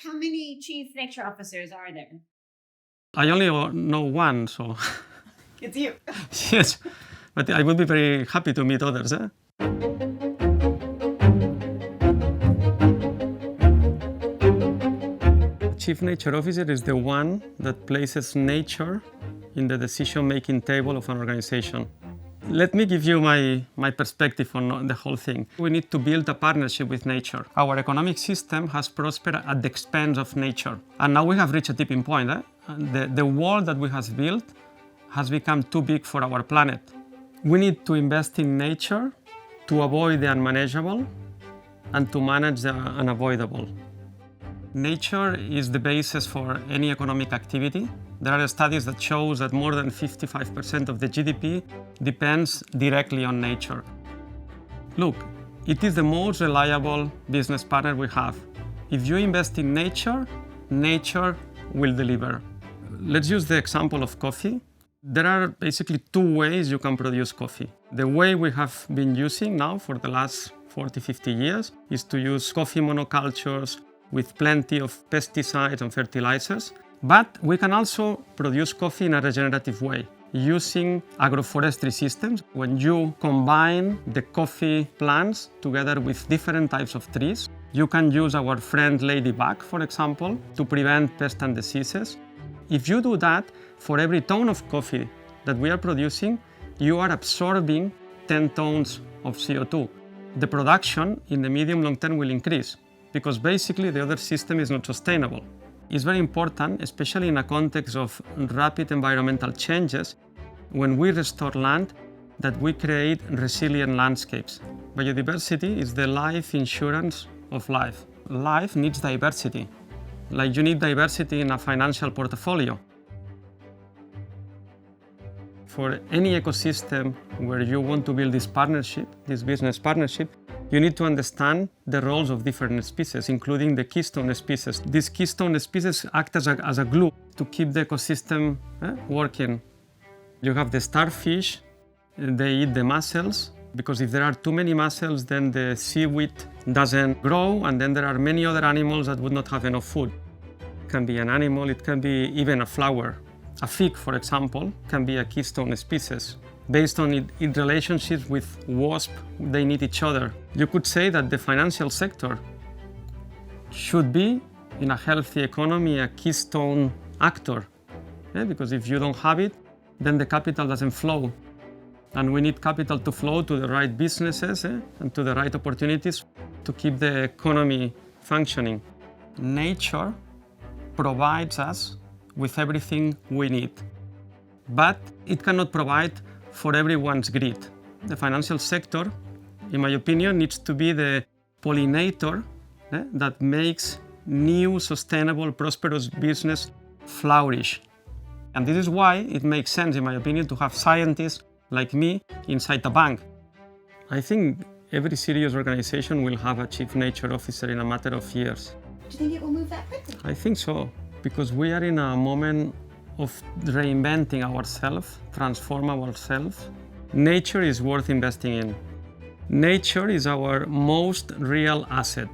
how many chief nature officers are there? I only know one, so. It's you. Yes, but I would be very happy to meet others. Chief Nature Officer is the one that places nature in the decision-making table of an organization. Let me give you my perspective on the whole thing. We need to build a partnership with nature. Our economic system has prospered at the expense of nature. And now we have reached a tipping point. The world that we have built has become too big for our planet. We need to invest in nature to avoid the unmanageable and to manage the unavoidable. Nature is the basis for any economic activity. There are studies that show that more than 55% of the GDP depends directly on nature. Look, it is the most reliable business partner we have. If you invest in nature, nature will deliver. Let's use the example of coffee. There are basically two ways you can produce coffee. The way we have been using now for the last 40, 50 years is to use coffee monocultures with plenty of pesticides and fertilizers. But we can also produce coffee in a regenerative way using agroforestry systems. When you combine the coffee plants together with different types of trees, you can use our friend ladybug, for example, to prevent pests and diseases. If you do that, for every ton of coffee that we are producing, you are absorbing 10 tons of CO2. The production in the medium long term will increase because basically the other system is not sustainable. It's very important, especially in a context of rapid environmental changes, when we restore land, that we create resilient landscapes. Biodiversity is the life insurance of life. Life needs diversity, like you need diversity in a financial portfolio. For any ecosystem where you want to build this partnership, this business partnership, you need to understand the roles of different species, including the keystone species. These keystone species act as a glue to keep the ecosystem working. You have the starfish, they eat the mussels, because if there are too many mussels, then the seaweed doesn't grow, and then there are many other animals that would not have enough food. It can be an animal, it can be even a flower. A fig, for example, can be a keystone species. Based on its relationships with wasps, they need each other. You could say that the financial sector should be, in a healthy economy, a keystone actor. Because if you don't have it, then the capital doesn't flow. And we need capital to flow to the right businesses and to the right opportunities to keep the economy functioning. Nature provides us with everything we need, but it cannot provide for everyone's greed. The financial sector, in my opinion, needs to be the pollinator that makes new, sustainable, prosperous business flourish. And this is why it makes sense, in my opinion, to have scientists like me inside the bank. I think every serious organization will have a chief nature officer in a matter of years. Do you think it will move that quickly? I think so, because we are in a moment of reinventing ourselves, transform ourselves. Nature is worth investing in. Nature is our most real asset.